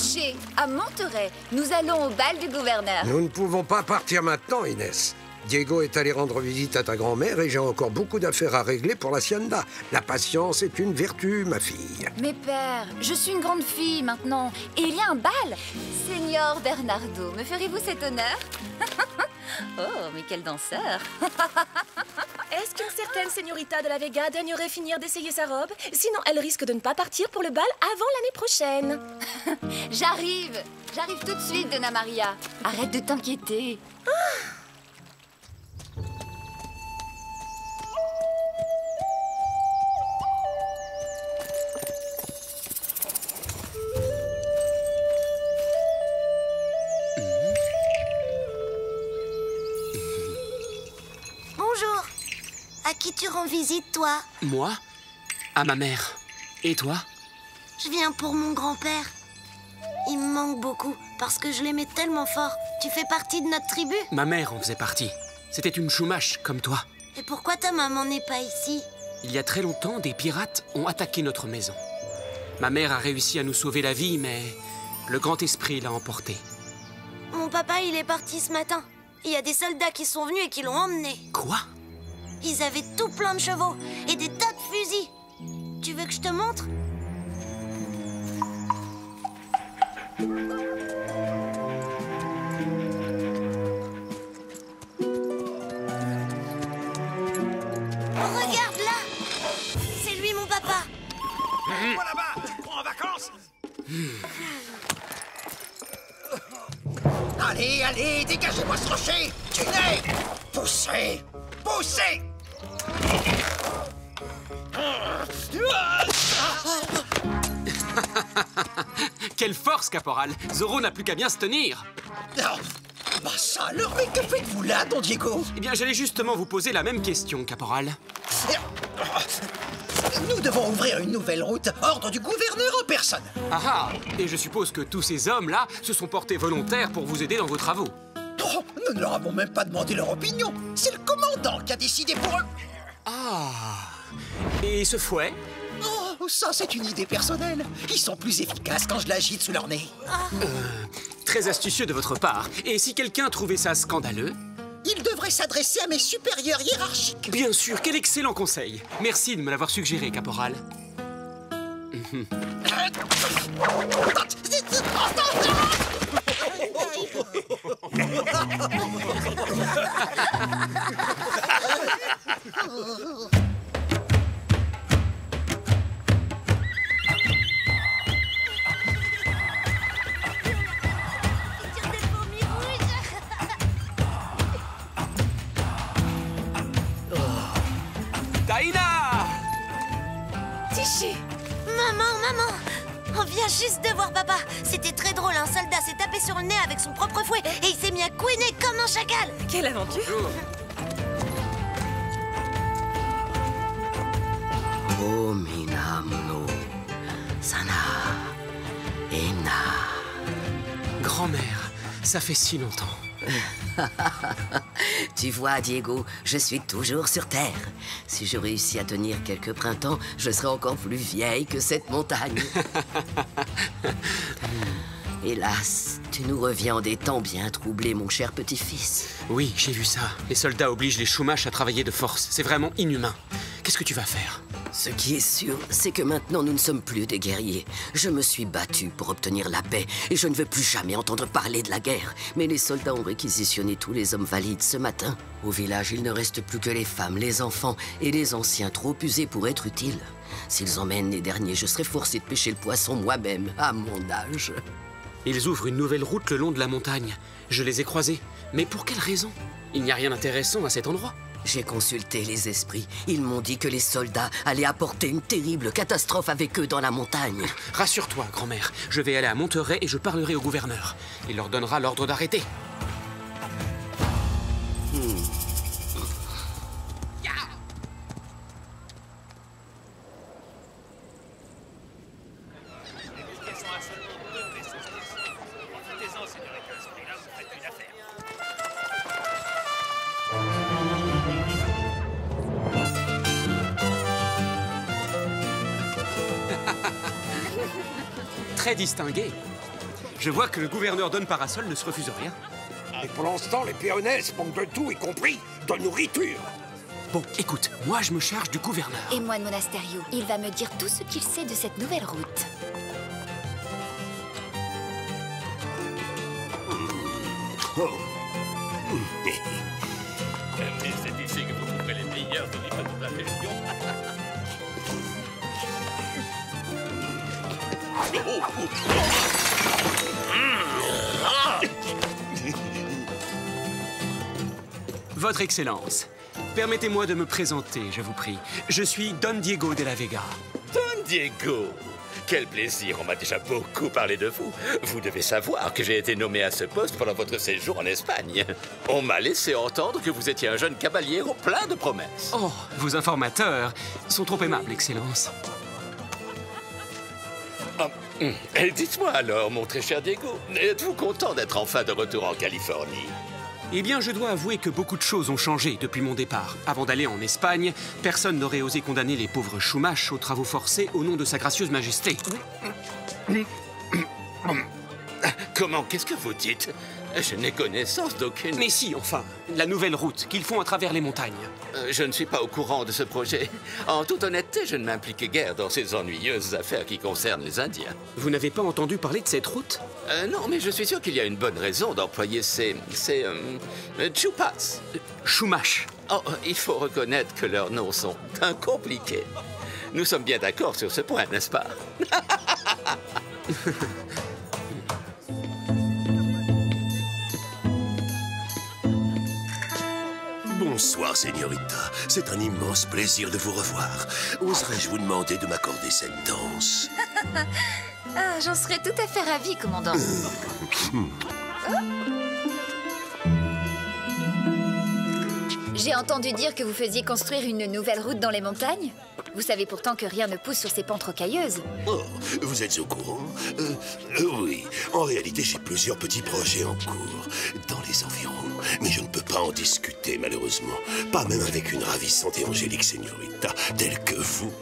Approchez, à Monterey. Nous allons au bal du gouverneur. Nous ne pouvons pas partir maintenant, Inès. Diego est allé rendre visite à ta grand-mère et j'ai encore beaucoup d'affaires à régler pour l'hacienda. La patience est une vertu, ma fille. Mais père, je suis une grande fille maintenant. Et il y a un bal. Seigneur Bernardo, me ferez-vous cet honneur? Oh, mais quel danseur. Est-ce qu'une certaine señorita de la Vega daignerait finir d'essayer sa robe? Sinon, elle risque de ne pas partir pour le bal avant l'année prochaine. J'arrive tout de suite, Donna Maria. Arrête de t'inquiéter. Bonjour. À qui tu rends visite, toi? Moi? À ma mère. Et toi? Je viens pour mon grand-père. Il me manque beaucoup, parce que je l'aimais tellement fort. Tu fais partie de notre tribu? Ma mère en faisait partie. C'était une Chumash, comme toi. Et pourquoi ta maman n'est pas ici? Il y a très longtemps, des pirates ont attaqué notre maison. Ma mère a réussi à nous sauver la vie, mais le grand esprit l'a emportée. Mon papa, il est parti ce matin. Il y a des soldats qui sont venus et qui l'ont emmené. Quoi? Ils avaient tout plein de chevaux et des tas de fusils. Tu veux que je te montre? Regarde là! C'est lui, mon papa. Moi là-bas, tu te prends en vacances? Allez, allez, dégagez-moi ce rocher! Tu n'es! Poussez! Poussez! Quelle force, caporal! Zoro n'a plus qu'à bien se tenir! Bah ça alors, mais que faites-vous là, don Diego? Eh bien, j'allais justement vous poser la même question, caporal. Nous devons ouvrir une nouvelle route, ordre du gouverneur en personne. Ah ah! Et je suppose que tous ces hommes-là se sont portés volontaires pour vous aider dans vos travaux. Oh, nous ne leur avons même pas demandé leur opinion. C'est le commandant qui a décidé pour eux. Ah! Et ce fouet? Oh, ça c'est une idée personnelle. Ils sont plus efficaces quand je l'agite sous leur nez. Très astucieux de votre part. Et si quelqu'un trouvait ça scandaleux? Ils devraient s'adresser à mes supérieurs hiérarchiques. Bien sûr, quel excellent conseil. Merci de me l'avoir suggéré, caporal. Taïna! Tiché! Maman! On vient juste de voir papa. C'était très drôle, un soldat s'est tapé sur le nez avec son propre fouet et il s'est mis à couiner comme un chacal. Quelle aventure! Oh Minamuno, Sana, Ina. Grand-mère, ça fait si longtemps. Tu vois, Diego, je suis toujours sur Terre. Si je réussis à tenir quelques printemps, je serai encore plus vieille que cette montagne. Hélas, tu nous reviens en des temps bien troublés, mon cher petit-fils. Oui, j'ai vu ça. Les soldats obligent les Chumash à travailler de force. C'est vraiment inhumain. Qu'est-ce que tu vas faire? Ce qui est sûr, c'est que maintenant nous ne sommes plus des guerriers. Je me suis battu pour obtenir la paix et je ne veux plus jamais entendre parler de la guerre. Mais les soldats ont réquisitionné tous les hommes valides ce matin. Au village, il ne reste plus que les femmes, les enfants et les anciens trop usés pour être utiles. S'ils emmènent les derniers, je serai forcé de pêcher le poisson moi-même, à mon âge. Ils ouvrent une nouvelle route le long de la montagne. Je les ai croisés. Mais pour quelle raison? Il n'y a rien d'intéressant à cet endroit. J'ai consulté les esprits. Ils m'ont dit que les soldats allaient apporter une terrible catastrophe avec eux dans la montagne. Rassure-toi, grand-mère. Je vais aller à Monterey et je parlerai au gouverneur. Il leur donnera l'ordre d'arrêter. Très distingué. Je vois que le gouverneur Don Parasol ne se refuse rien. Et pour l'instant, les péonnesses manquent de tout, y compris de nourriture. Bon, écoute, moi je me charge du gouverneur. Et moi de Monasterio. Il va me dire tout ce qu'il sait de cette nouvelle route. C'est ici que vous trouverez les meilleurs olives de toute la région. Votre Excellence, permettez-moi de me présenter, je vous prie. Je suis Don Diego de la Vega. Don Diego! Quel plaisir, on m'a déjà beaucoup parlé de vous. Vous devez savoir que j'ai été nommé à ce poste pendant votre séjour en Espagne. On m'a laissé entendre que vous étiez un jeune caballero plein de promesses. Oh, vos informateurs sont trop aimables, Excellence. Dites-moi alors, mon très cher Diego, êtes-vous content d'être enfin de retour en Californie? Eh bien, je dois avouer que beaucoup de choses ont changé depuis mon départ. Avant d'aller en Espagne, personne n'aurait osé condamner les pauvres Chumash aux travaux forcés au nom de sa gracieuse majesté. Comment? Qu'est-ce que vous dites? Je n'ai connaissance d'aucune... Mais si, enfin, la nouvelle route qu'ils font à travers les montagnes. Je ne suis pas au courant de ce projet. En toute honnêteté, je ne m'implique guère dans ces ennuyeuses affaires qui concernent les Indiens. Vous n'avez pas entendu parler de cette route? Non, mais je suis sûr qu'il y a une bonne raison d'employer ces Chupas. Chumash. Oh, il faut reconnaître que leurs noms sont compliqués. Nous sommes bien d'accord sur ce point, n'est-ce pas? Bonsoir, Señorita. C'est un immense plaisir de vous revoir. Oserais-je vous demander de m'accorder cette danse? Ah, j'en serais tout à fait ravie, commandant. J'ai entendu dire que vous faisiez construire une nouvelle route dans les montagnes. Vous savez pourtant que rien ne pousse sur ces pentes rocailleuses. Oh, vous êtes au courant? Oui. En réalité, j'ai plusieurs petits projets en cours dans les environs. Mais je ne peux pas en discuter, malheureusement. Pas même avec une ravissante et angélique señorita telle que vous.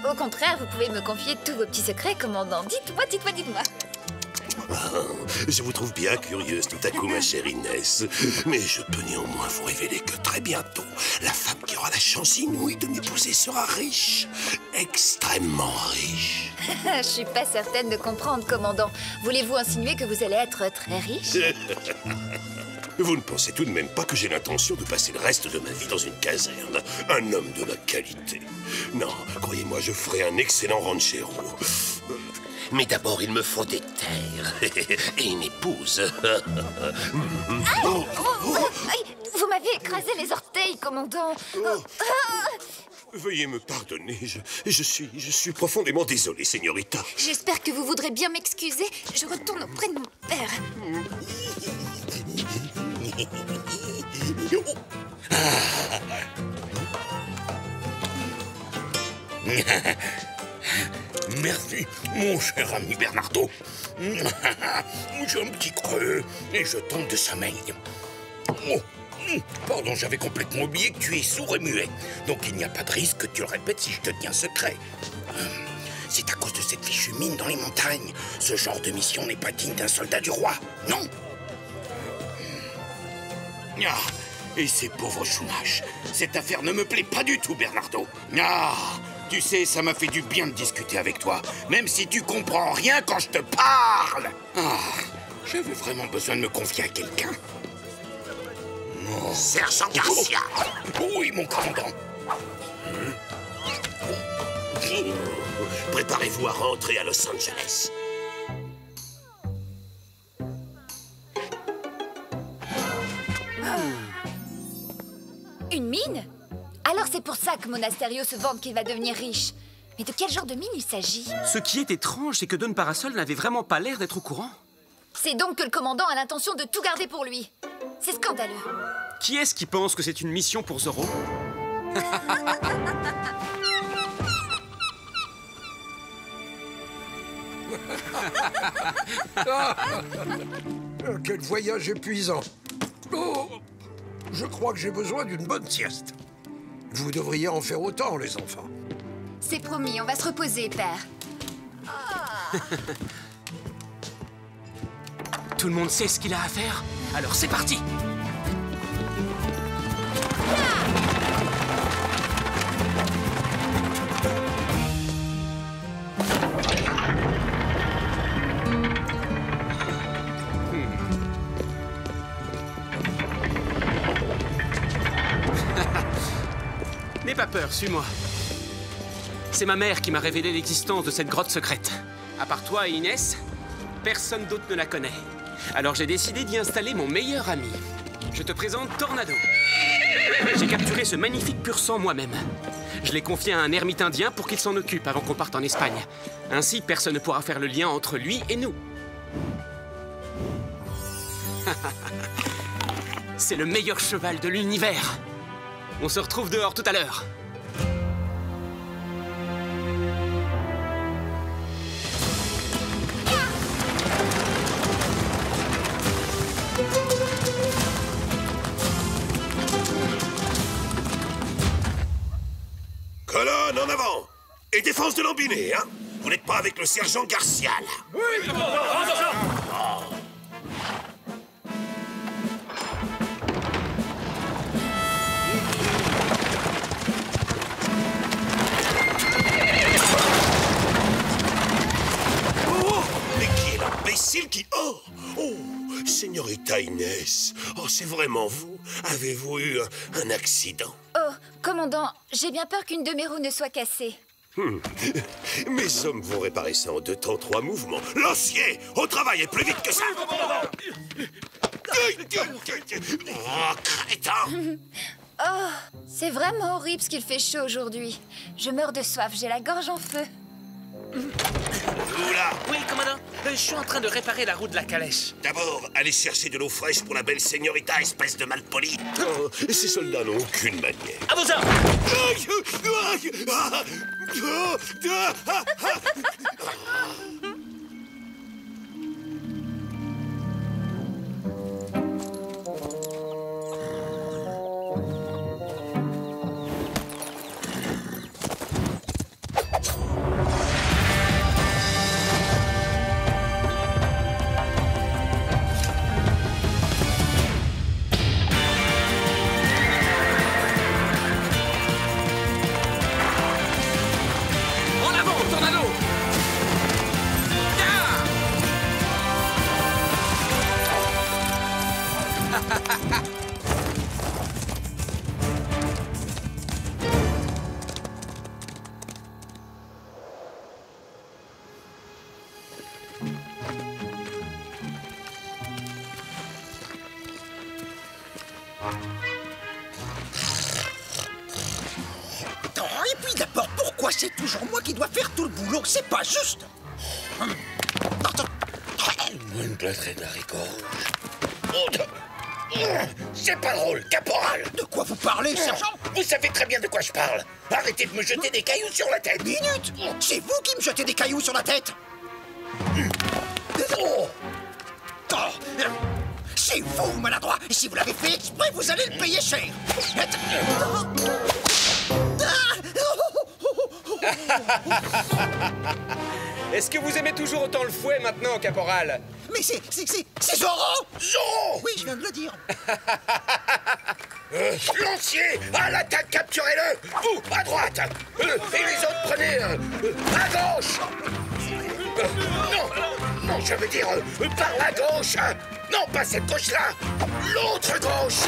Au contraire, vous pouvez me confier tous vos petits secrets, commandant. Dites-moi, dites-moi, dites-moi. Ah, je vous trouve bien curieuse tout à coup, ma chère Inès. Mais je peux néanmoins vous révéler que très bientôt, la femme qui aura la chance inouïe de m'épouser sera riche. Extrêmement riche. Je suis pas certaine de comprendre, commandant. Voulez-vous insinuer que vous allez être très riche? Vous ne pensez tout de même pas que j'ai l'intention de passer le reste de ma vie dans une caserne? Un homme de la qualité. Non, croyez-moi, je ferai un excellent ranchero. Mais d'abord, il me faut des terres et une épouse. Vous m'avez écrasé les orteils, commandant. Veuillez me pardonner, je suis profondément désolé, señorita. J'espère que vous voudrez bien m'excuser. Je retourne auprès de mon père. Merci, mon cher ami Bernardo. J'ai un petit creux et je tombe de sommeil. Oh, pardon, j'avais complètement oublié que tu es sourd et muet. Donc il n'y a pas de risque que tu le répètes si je te tiens secret. C'est à cause de cette fichue mine dans les montagnes. Ce genre de mission n'est pas digne d'un soldat du roi, non? Ah, et ces pauvres Chumash. Cette affaire ne me plaît pas du tout, Bernardo. Ah, tu sais, ça m'a fait du bien de discuter avec toi, même si tu comprends rien quand je te parle. Ah, j'avais vraiment besoin de me confier à quelqu'un. Oh. Sergent Garcia. Oui, mon commandant. Préparez-vous à rentrer à Los Angeles. Une mine? Alors c'est pour ça que Monasterio se vante qu'il va devenir riche. Mais de quel genre de mine il s'agit? Ce qui est étrange, c'est que Don Parasol n'avait vraiment pas l'air d'être au courant. C'est donc que le commandant a l'intention de tout garder pour lui. C'est scandaleux. Qui est-ce qui pense que c'est une mission pour Zorro? Quel voyage épuisant. Oh, je crois que j'ai besoin d'une bonne sieste. Vous devriez en faire autant, les enfants. C'est promis, on va se reposer, père. Tout le monde sait ce qu'il a à faire? Alors c'est parti! N'aie pas peur, suis-moi. C'est ma mère qui m'a révélé l'existence de cette grotte secrète. À part toi et Inès, personne d'autre ne la connaît. Alors j'ai décidé d'y installer mon meilleur ami. Je te présente Tornado. J'ai capturé ce magnifique pur-sang moi-même. Je l'ai confié à un ermite indien pour qu'il s'en occupe avant qu'on parte en Espagne. Ainsi, personne ne pourra faire le lien entre lui et nous. C'est le meilleur cheval de l'univers. On se retrouve dehors tout à l'heure. Colonne, en avant! Et défense de l'embiné, hein? Vous n'êtes pas avec le sergent Garcia, là? Oui! Mais qui est l'imbécile qui... Oh, Señorita Inès. Oh, c'est vraiment vous? Avez-vous eu un accident? Oh, commandant, j'ai bien peur qu'une de mes roues ne soit cassée. Mes hommes vont réparer ça en 2 temps 3 mouvements. Lancier, au travail et plus vite que ça. Oh, crétin. Oh, c'est vraiment horrible ce qu'il fait chaud aujourd'hui. Je meurs de soif, j'ai la gorge en feu. Oula! Oui, commandant. Je suis en train de réparer la roue de la calèche. D'abord, allez chercher de l'eau fraîche pour la belle Señorita, espèce de malpoli. Oh, ces soldats n'ont aucune manière. À vos ordres! Et puis d'abord, pourquoi c'est toujours moi qui dois faire tout le boulot? C'est pas juste. Une plâtrée d'haricots rouges. C'est pas drôle, caporal. De quoi vous parlez, sergent? Vous savez très bien de quoi je parle. Arrêtez de me jeter des cailloux sur la tête. Minute! C'est vous qui me jetez des cailloux sur la tête. C'est vous, maladroit. Et si vous l'avez fait exprès, vous allez le payer cher. Est-ce que vous aimez toujours autant le fouet maintenant, caporal? Mais c'est Zorro! Zorro! Oui, je viens de le dire. Lancier, à l'attaque, capturez-le! Vous, à droite! Et les autres, prenez à gauche! Non, je veux dire par la gauche! Non, pas cette gauche-là! L'autre gauche!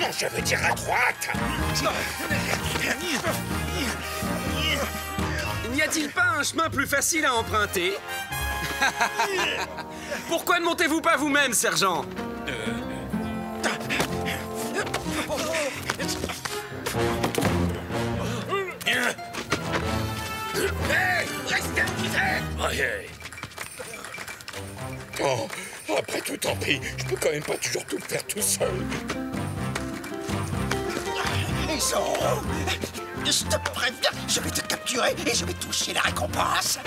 Non, je veux dire à droite! N'y a-t-il pas un chemin plus facile à emprunter? Pourquoi ne montez-vous pas vous-même, sergent? Hey, restez quiet! Oh, après tout, tant pis. Je peux quand même pas toujours tout faire tout seul. Zorro! Je te préviens, je vais te capturer et je vais toucher la récompense.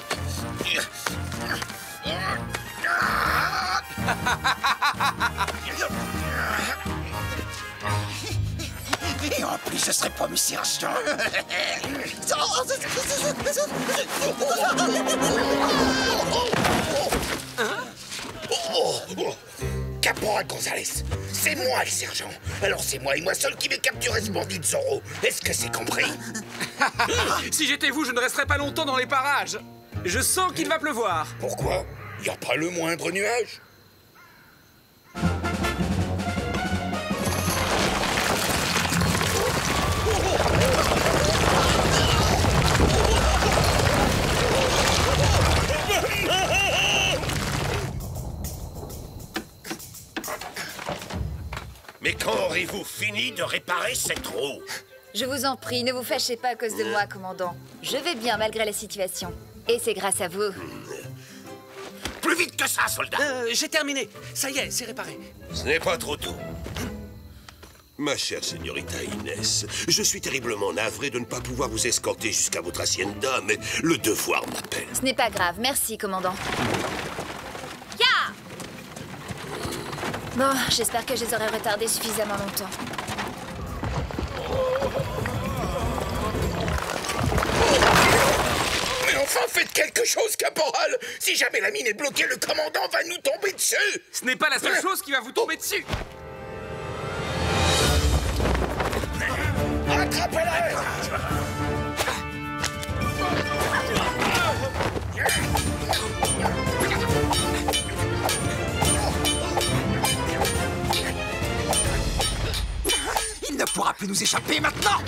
Et en plus, je serai promu sergent. moi, Gonzalez. C'est moi le sergent. Alors c'est moi et moi seul qui vais capturer ce bandit de Zorro. Est-ce que c'est compris? Si j'étais vous, je ne resterais pas longtemps dans les parages. Je sens qu'il va pleuvoir. Pourquoi? Y a pas le moindre nuage? Mais quand aurez-vous fini de réparer cette roue? Je vous en prie, ne vous fâchez pas à cause de moi, commandant. Je vais bien malgré la situation. Et c'est grâce à vous. Plus vite que ça, soldat! J'ai terminé. Ça y est, c'est réparé. Ce n'est pas trop tôt. Ma chère señorita Inès, je suis terriblement navré de ne pas pouvoir vous escorter jusqu'à votre hacienda, mais le devoir m'appelle. Ce n'est pas grave, merci, commandant. Ya! Bon, j'espère que je les aurai retardés suffisamment longtemps. Mais enfin, faites quelque chose, caporal! Si jamais la mine est bloquée, le commandant va nous tomber dessus! Ce n'est pas la seule chose qui va vous tomber dessus. Attrapez-le! Il ne pourra plus nous échapper maintenant!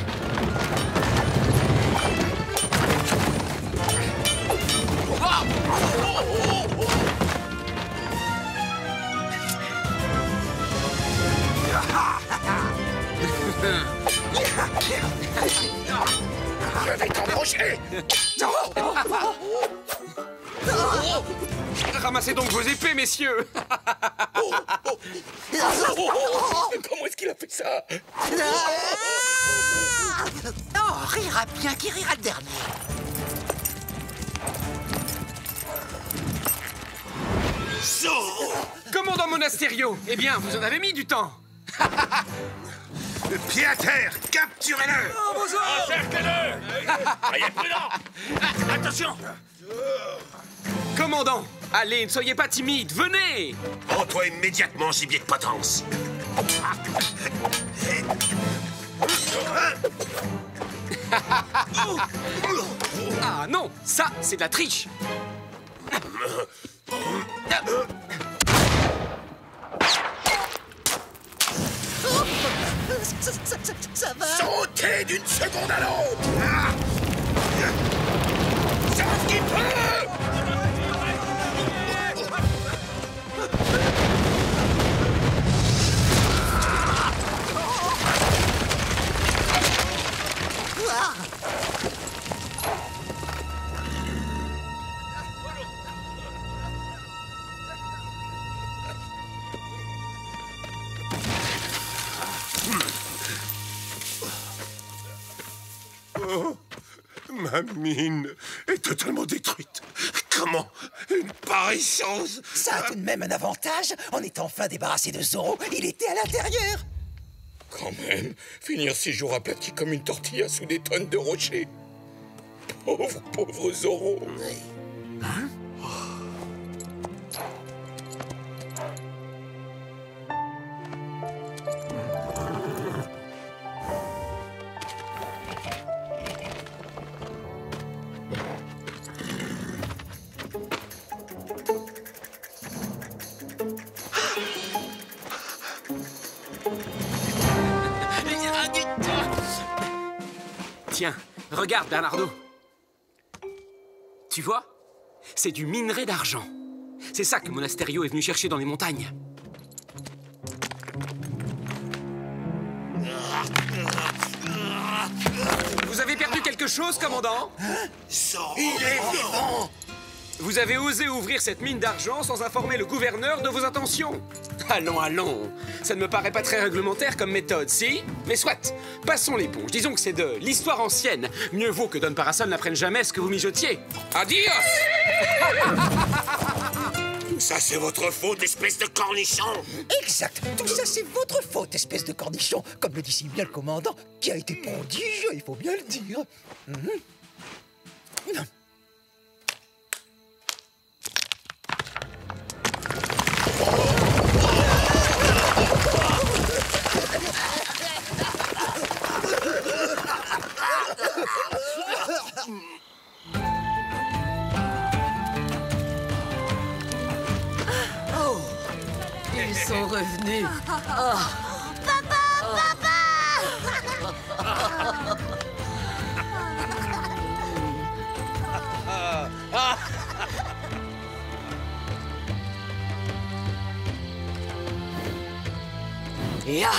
Je vais t'embaucher! Ramassez donc vos épées, messieurs. Comment est-ce qu'il a fait ça? Oh, rira bien qui rira le dernier. Commandant Monasterio, eh bien, vous en avez mis du temps. Pied à terre, capturez-le! Encerclez-le! Soyez prudent! Attention! Commandant, allez, ne soyez pas timide, venez. Rends-toi immédiatement, gibier de potence. Ah non, ça, c'est de la triche. Ça va? Sautez d'une seconde à l'autre! Sauf qu'il peut! Oh, ma mine est totalement détruite. Comment une pareille chose? Ça a tout de même un avantage. En étant enfin débarrassé de Zorro, il était à l'intérieur. Quand même, finir 6 jours aplati comme une tortilla sous des tonnes de rochers. Pauvre Zorro. Hein? Tiens, regarde, Bernardo. Tu vois? C'est du minerai d'argent. C'est ça que Monasterio est venu chercher dans les montagnes. Vous avez perdu quelque chose, commandant? Il est vivant! Vous avez osé ouvrir cette mine d'argent sans informer le gouverneur de vos intentions. Allons, allons. Ça ne me paraît pas très réglementaire comme méthode, si? Mais soit, passons l'éponge. Disons que c'est de l'histoire ancienne. Mieux vaut que Don Parasol n'apprenne jamais ce que vous mijotiez. Adios! Ça, c'est votre faute, espèce de cornichon! Exact. Tout ça, c'est votre faute, espèce de cornichon. Comme le dit si bien le commandant, qui a été prodigieux, il faut bien le dire. sont revenus. Ya!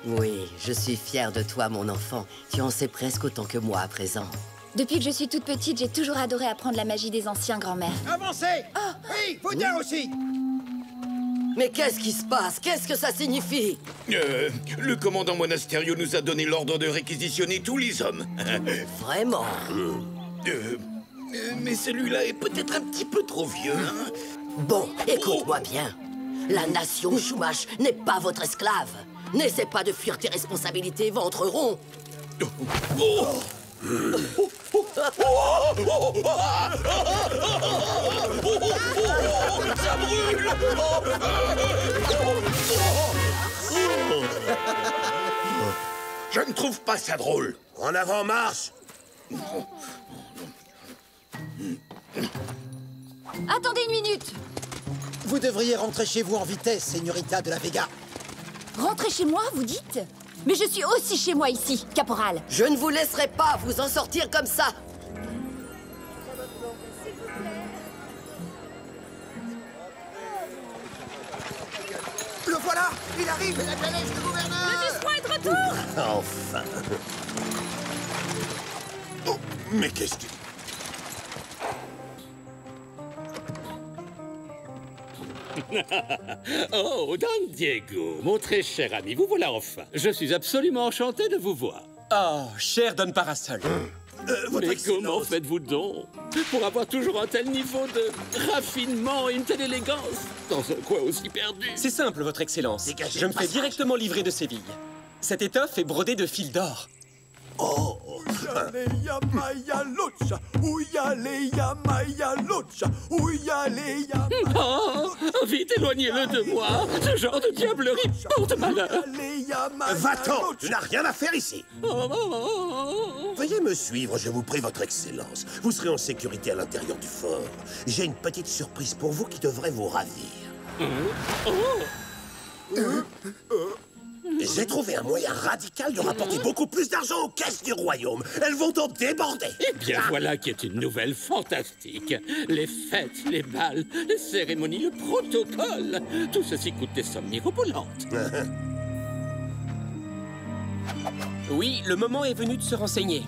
Oui, je suis fière de toi, mon enfant. Tu en sais presque autant que moi à présent. Depuis que je suis toute petite, j'ai toujours adoré apprendre la magie des anciens grands-mères. Avancez! Oui, vous deux aussi! Mais qu'est-ce qui se passe? Qu'est-ce que ça signifie? Le commandant Monasterio nous a donné l'ordre de réquisitionner tous les hommes. Vraiment? Mais celui-là est peut-être un petit peu trop vieux, hein? Bon, écoute-moi bien. La nation Chumash n'est pas votre esclave. N'essaie pas de fuir tes responsabilités, ventre rond. Ça brûle! Je ne trouve pas ça drôle. En avant, marche! Attendez une minute. Vous devriez rentrer chez vous en vitesse, Señorita de la Vega. Rentrez chez moi, vous dites? Mais je suis aussi chez moi ici, caporal. Je ne vous laisserai pas vous en sortir comme ça. Le voilà! Il arrive! La calèche du gouverneur! Le vice-roi est de retour! Enfin! Oh, mais qu'est-ce que... Oh, Don Diego, mon très cher ami, vous voilà enfin. Je suis absolument enchanté de vous voir. Oh, cher Don Parasol. Mais comment faites-vous donc pour avoir toujours un tel niveau de raffinement et une telle élégance dans un coin aussi perdu? C'est simple, votre excellence. Dégagez Je me le fais passage. directement livrer de Séville. Cette étoffe est brodée de fils d'or. Oh! Oh, vite éloignez-le de moi. Ce genre de diablerie porte malheur. Va-t'en! Tu n'as rien à faire ici! Oh. Veuillez me suivre, je vous prie, votre excellence. Vous serez en sécurité à l'intérieur du fort. J'ai une petite surprise pour vous qui devrait vous ravir. J'ai trouvé un moyen radical de rapporter beaucoup plus d'argent aux caisses du royaume. Elles vont en déborder. Eh bien, voilà qui est une nouvelle fantastique. Les fêtes, les balles, les cérémonies, le protocole. Tout ceci coûte des sommes mirobolantes. Oui, le moment est venu de se renseigner.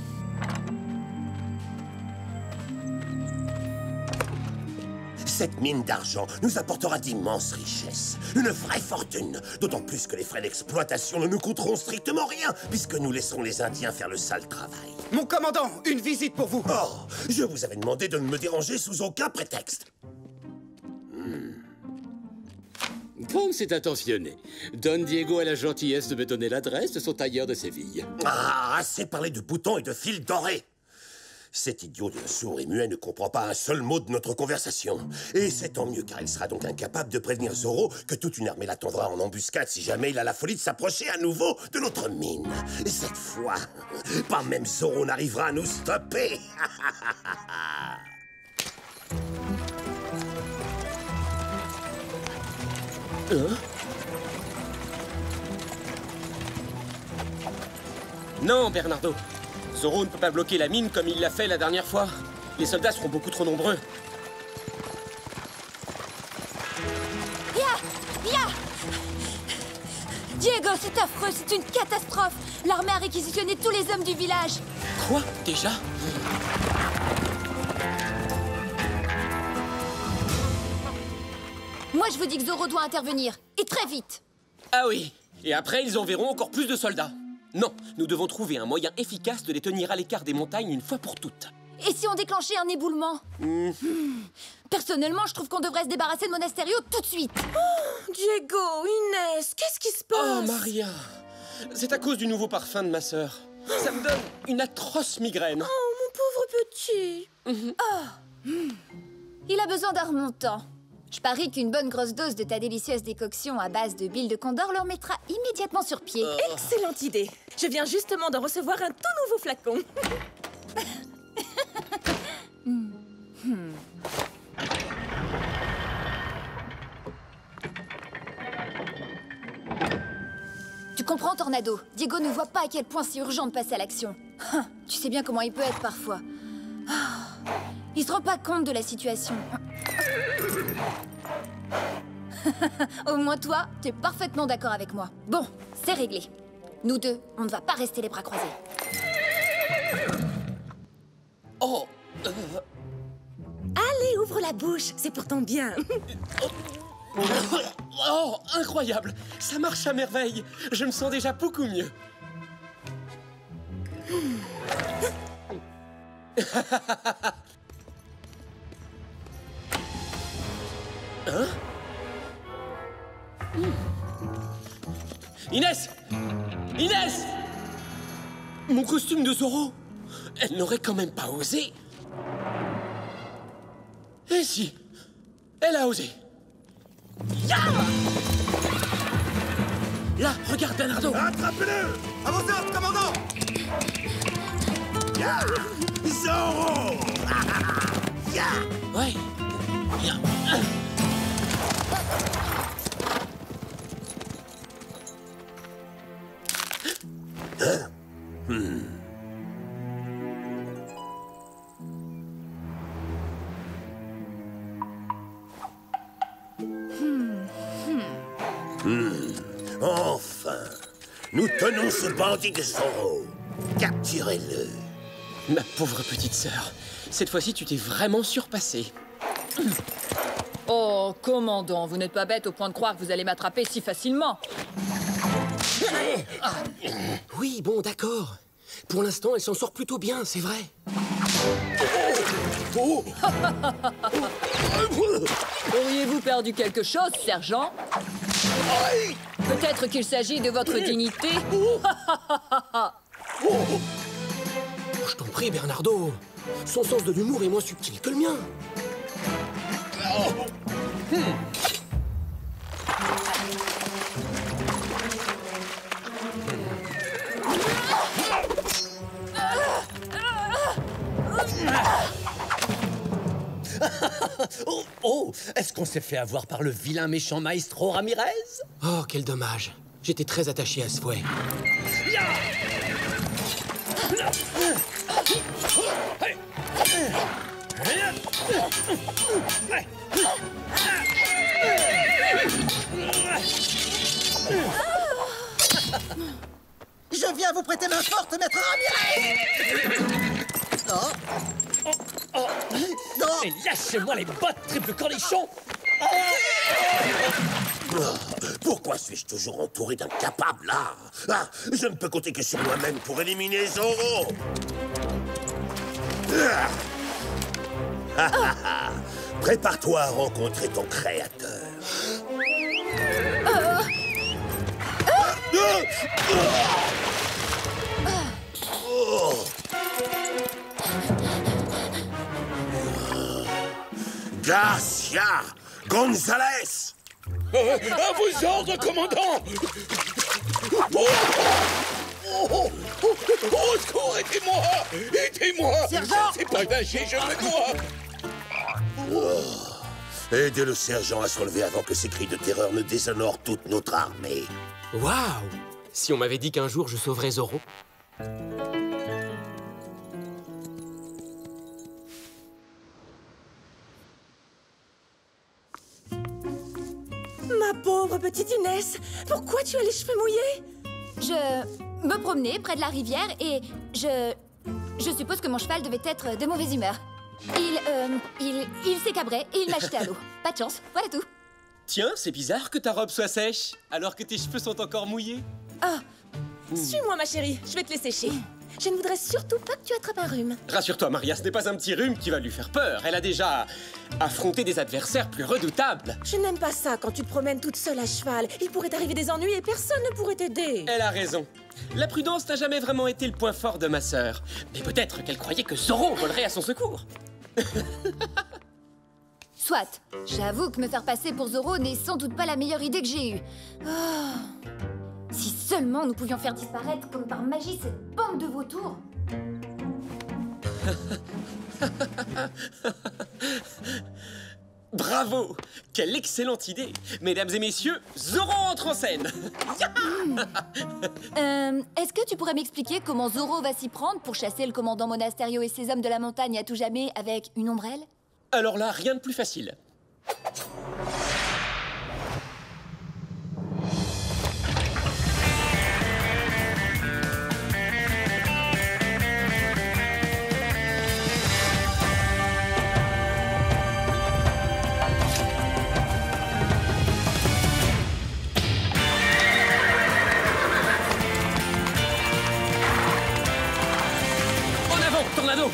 Cette mine d'argent nous apportera d'immenses richesses. Une vraie fortune. D'autant plus que les frais d'exploitation ne nous coûteront strictement rien, puisque nous laisserons les Indiens faire le sale travail. Mon commandant, une visite pour vous. Oh, je vous avais demandé de ne me déranger sous aucun prétexte. Comme c'est intentionné, Don Diego a la gentillesse de me donner l'adresse de son tailleur de Séville. Ah, assez parlé de boutons et de fils dorés. Cet idiot de sourd et muet ne comprend pas un seul mot de notre conversation. Et c'est tant mieux, car il sera donc incapable de prévenir Zoro que toute une armée l'attendra en embuscade si jamais il a la folie de s'approcher à nouveau de notre mine. Et cette fois, pas même Zoro n'arrivera à nous stopper. Non, Bernardo. Zoro ne peut pas bloquer la mine comme il l'a fait la dernière fois. Les soldats seront beaucoup trop nombreux. Ya! Diego, c'est affreux, c'est une catastrophe. L'armée a réquisitionné tous les hommes du village. Quoi? Déjà? Moi, je vous dis que Zoro doit intervenir. Et très vite. Ah oui. Et après, ils enverront encore plus de soldats. Non, nous devons trouver un moyen efficace de les tenir à l'écart des montagnes une fois pour toutes. Et si on déclenchait un éboulement? Personnellement, je trouve qu'on devrait se débarrasser de Monasterio tout de suite. Oh, Diego, Inès, qu'est-ce qui se passe? Oh, Maria, c'est à cause du nouveau parfum de ma sœur. Ça me donne une atroce migraine. Oh, mon pauvre petit. Il a besoin d'un remontant. Je parie qu'une bonne grosse dose de ta délicieuse décoction à base de bile de condor le remettra immédiatement sur pied. Excellente idée. Je viens justement d'en recevoir un tout nouveau flacon. Tu comprends, Tornado? Diego ne voit pas à quel point c'est urgent de passer à l'action. Tu sais bien comment il peut être parfois. Il se rend pas compte de la situation. Au moins toi, t'es parfaitement d'accord avec moi. Bon, c'est réglé. Nous deux, on ne va pas rester les bras croisés. Oh, Allez, ouvre la bouche, c'est pour ton bien. oh, incroyable! Ça marche à merveille. Je me sens déjà beaucoup mieux. Hein? Inès! Inès! Mon costume de Zorro! Elle n'aurait quand même pas osé. Et si? Elle a osé. Ya! Là, regarde Bernardo! Attrapez-le! À vos ordres, commandant! Ya! Zorro! Ya! Ouais. Ya. Enfin, nous tenons ce bandit de Zorro. Capturez-le. Ma pauvre petite sœur, cette fois-ci tu t'es vraiment surpassée. Oh, commandant, vous n'êtes pas bête au point de croire que vous allez m'attraper si facilement. Oui, bon, d'accord. Pour l'instant, elle s'en sort plutôt bien, c'est vrai. Auriez-vous perdu quelque chose, sergent? Peut-être qu'il s'agit de votre dignité. Je t'en prie, Bernardo. Son sens de l'humour est moins subtil que le mien. Oh, est-ce qu'on s'est fait avoir par le vilain méchant Maestro Ramirez? Oh, quel dommage. J'étais très attaché à ce fouet. Je viens vous prêter main forte, maître Ramirez! Non! Et lâchez-moi les bottes, triple cornichon! Pourquoi suis-je toujours entouré d'incapables, là? Je ne peux compter que sur moi-même pour éliminer Zorro! Prépare-toi à rencontrer ton créateur. Garcia Gonzalez! À vos ordres, commandant! Au secours, aidez-moi! Aidez-moi! C'est pas nager, je me noie! Aidez le sergent à se relever avant que ces cris de terreur ne déshonorent toute notre armée. Waouh! Si on m'avait dit qu'un jour je sauverais Zorro. Ma pauvre petite Inès, pourquoi tu as les cheveux mouillés? Je me promenais près de la rivière et je suppose que mon cheval devait être de mauvaise humeur. Il s'est cabré et il m'a jeté à l'eau. Pas de chance, voilà tout. Tiens, c'est bizarre que ta robe soit sèche, alors que tes cheveux sont encore mouillés. Suis-moi, ma chérie, je vais te les sécher. Je ne voudrais surtout pas que tu attrapes un rhume. Rassure-toi, Maria, ce n'est pas un petit rhume qui va lui faire peur. Elle a déjà affronté des adversaires plus redoutables. Je n'aime pas ça quand tu te promènes toute seule à cheval. Il pourrait t'arriver des ennuis et personne ne pourrait t'aider. Elle a raison. La prudence n'a jamais vraiment été le point fort de ma sœur. Mais peut-être qu'elle croyait que Zorro volerait à son secours. Soit, j'avoue que me faire passer pour Zorro n'est sans doute pas la meilleure idée que j'ai eue. Oh. Si seulement nous pouvions faire disparaître comme par magie cette bande de vautours. Bravo! Quelle excellente idée! Mesdames et messieurs, Zorro entre en scène! Est-ce que tu pourrais m'expliquer comment Zorro va s'y prendre pour chasser le commandant Monasterio et ses hommes de la montagne à tout jamais avec une ombrelle? Alors là, rien de plus facile. En avant, Tornado!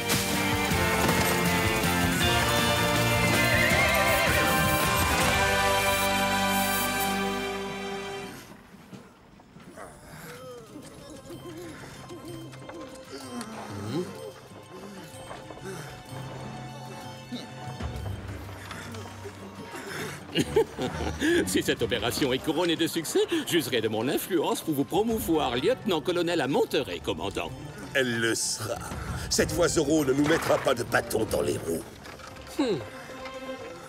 Si cette opération est couronnée de succès, j'userai de mon influence pour vous promouvoir lieutenant-colonel à Monterey, commandant. Elle le sera. Cette fois, Zorro ne nous mettra pas de bâton dans les roues.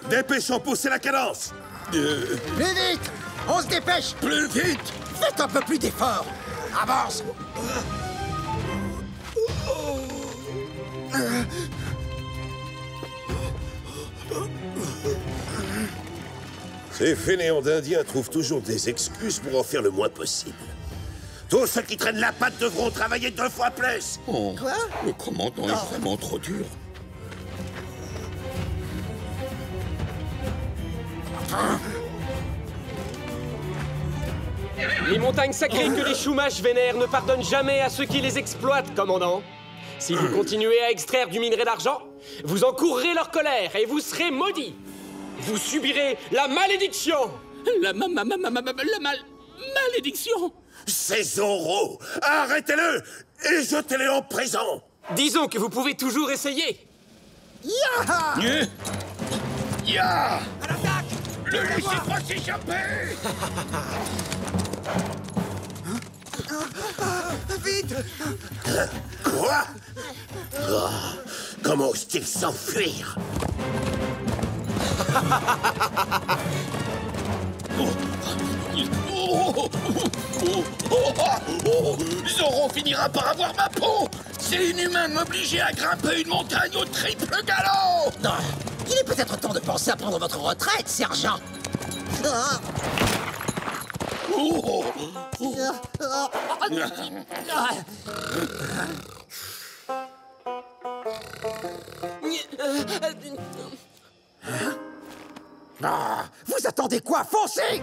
Dépêchons, poussez la cadence. Plus vite! On se dépêche! Plus vite! Faites un peu plus d'effort! Avance! Ces fainéants d'Indiens trouvent toujours des excuses pour en faire le moins possible. Tous ceux qui traînent la patte devront travailler 2 fois plus. Oh, Quoi? le commandant est vraiment trop dur. Les montagnes sacrées que les Chumash vénèrent ne pardonnent jamais à ceux qui les exploitent, commandant. Si vous continuez à extraire du minerai d'argent, vous encourrez leur colère et vous serez maudits. Vous subirez la malédiction. La malédiction. C'est Zorro. Arrêtez-le et jetez-le en prison. Disons que vous pouvez toujours essayer. Ya! Ya! Ne laissez pas s'échapper. Vite! Quoi? Oh, comment ose-t-il s'enfuir? Zorro finira par avoir ma peau. C'est inhumain de m'obliger à grimper une montagne au triple galop. Non, il est peut-être temps de penser à prendre votre retraite, sergent. Vous attendez quoi? Foncez!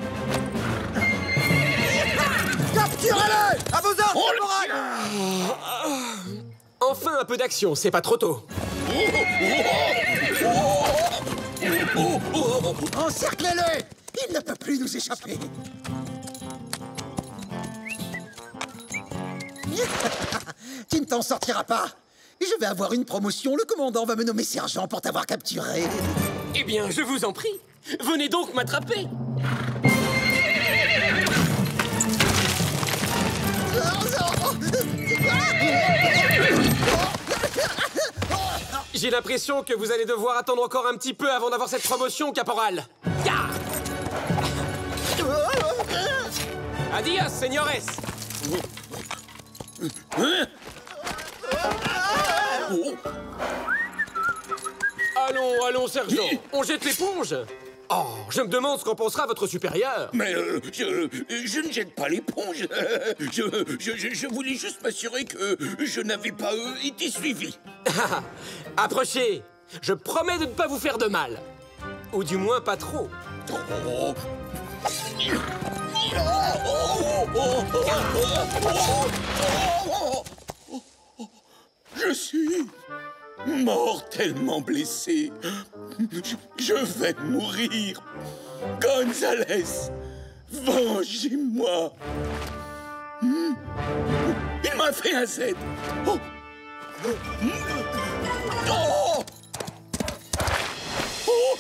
Capturez-le! À vos ordres, caporal! Enfin un peu d'action, c'est pas trop tôt. Encerclez-le! Il ne peut plus nous échapper. Tu ne t'en sortiras pas. Je vais avoir une promotion. Le commandant va me nommer sergent pour t'avoir capturé. Eh bien, je vous en prie. Venez donc m'attraper. J'ai l'impression que vous allez devoir attendre encore un petit peu avant d'avoir cette promotion, caporal. Ya! Adios, señores. Allons, sergent. On jette l'éponge. Oh, je me demande ce qu'en pensera votre supérieur. Mais je ne jette pas l'éponge. Je voulais juste m'assurer que je n'avais pas été suivi. Approchez. Je promets de ne pas vous faire de mal. Ou du moins pas trop. mortellement blessé. Je vais mourir. Gonzalez, vengez-moi. Il m'a fait un Z. Oh. Oh. Oh.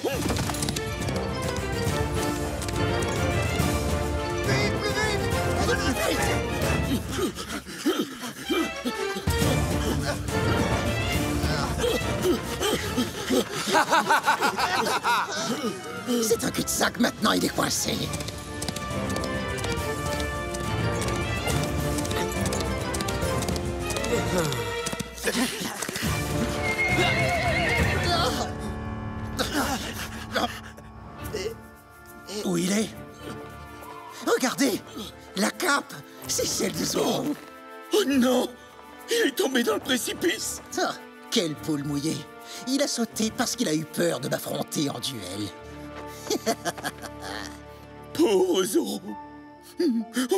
C'est un cul-de-sac, maintenant il est coincé. Où il est? Regardez! La cape! C'est celle de Zorro! Oh non! Il est tombé dans le précipice! Ah, quelle poule mouillée! Il a sauté parce qu'il a eu peur de m'affronter en duel. Pauvre Zorro!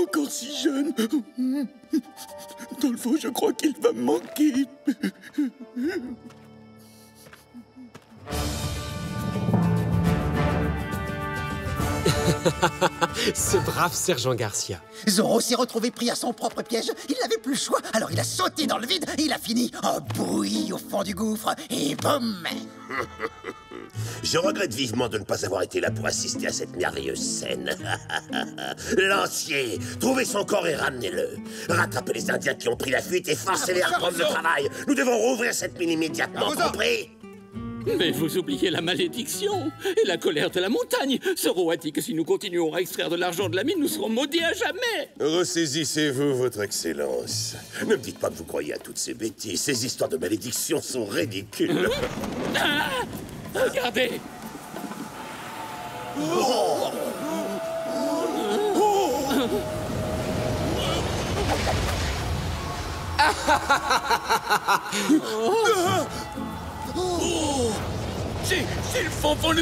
Encore si jeune! Dans le fond, je crois qu'il va me manquer! Ce brave sergent Garcia. Zorro s'est retrouvé pris à son propre piège. Il n'avait plus le choix, alors il a sauté dans le vide et il a fini en bouillie au fond du gouffre. Et boum! Je regrette vivement de ne pas avoir été là pour assister à cette merveilleuse scène. Lancier, trouvez son corps et ramenez-le. Rattrapez les Indiens qui ont pris la fuite et forcez-les à reprendre le travail. Nous devons rouvrir cette mine immédiatement, compris? Mais vous oubliez la malédiction et la colère de la montagne. Zorro a dit que si nous continuons à extraire de l'argent de la mine, nous serons maudits à jamais. Ressaisissez-vous, votre excellence. Ne me dites pas que vous croyez à toutes ces bêtises. Ces histoires de malédiction sont ridicules. Ah, regardez. Oh. Oh. C'est le fantôme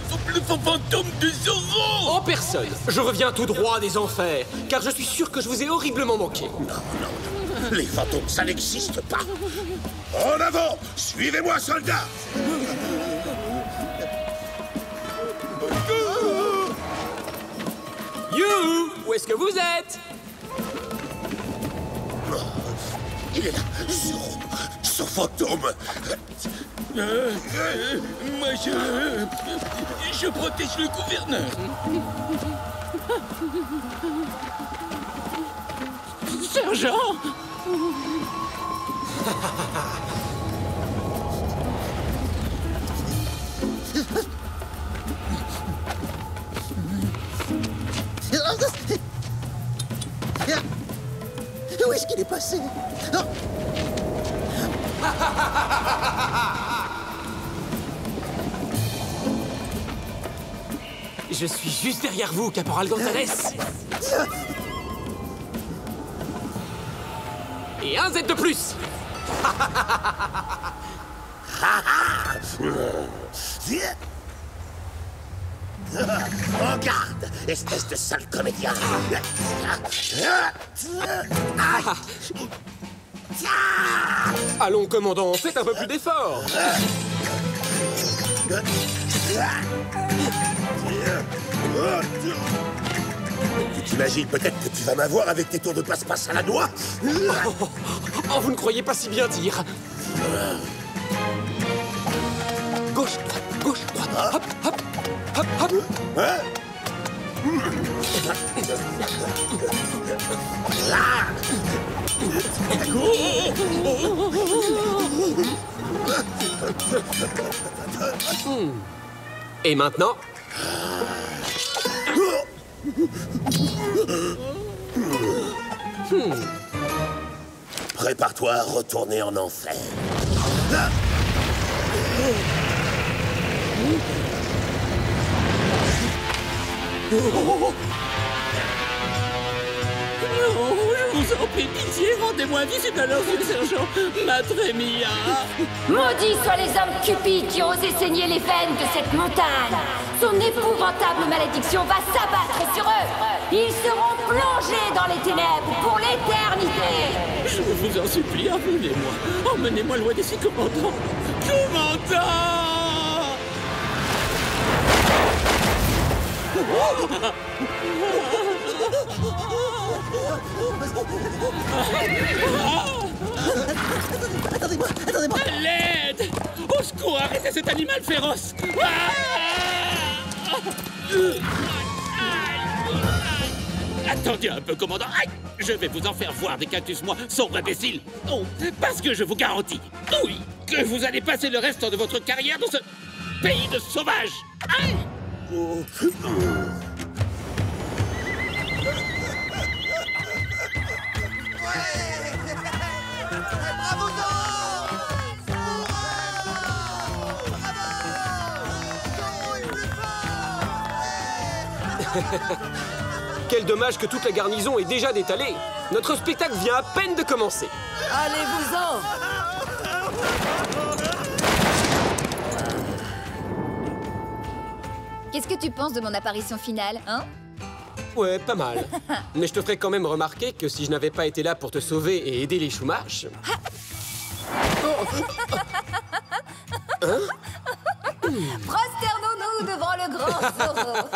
de Zorro. En personne. Je reviens tout droit des enfers, car je suis sûr que je vous ai horriblement manqué. Non. Les fantômes, ça n'existe pas. En avant! Suivez-moi, soldats! You! Où est-ce que vous êtes? Il est là, Zorro, ce fantôme. Moi, je protège le gouverneur. Sergent! Où est-ce qu'il est passé? Je suis juste derrière vous, caporal Gonzalez. Et un Z de plus. En garde, espèce de sale comédien. Allons, commandant, faites un peu plus d'effort. Tu t'imagines peut-être que tu vas m'avoir avec tes tours de passe-passe à la noix? Oh, vous ne croyez pas si bien dire. Gauche, droite, gauche, droite. Hop, hop, hop, hop. Hein? Et maintenant? Prépare-toi à retourner en enfer. Non, je vous en prie, pitié, rendez-moi invisible à leurs yeux, sergent. Madre mia. Maudits soient les hommes cupides qui ont osé saigner les veines de cette montagne. Son épouvantable malédiction va s'abattre sur eux. Ils seront plongés dans les ténèbres pour l'éternité. Je vous en supplie, emmenez-moi. Emmenez-moi loin d'ici, commandant. Commandant! Attendez-moi, attendez-moi. À l'aide! Au secours, arrêtez cet animal féroce! Attendez un peu, commandant. Aïe! Je vais vous en faire voir des cactus, moi, sombre imbécile. Oh, parce que je vous garantis, oui, que vous allez passer le reste de votre carrière dans ce pays de sauvages. Aïe! Bravo, Quel dommage que toute la garnison est déjà détalée. Notre spectacle vient à peine de commencer. Allez-vous-en! Qu'est-ce que tu penses de mon apparition finale, hein? Ouais, pas mal. Mais je te ferai quand même remarquer que si je n'avais pas été là pour te sauver et aider les Chumash... Prosternons-nous devant le grand Zorro.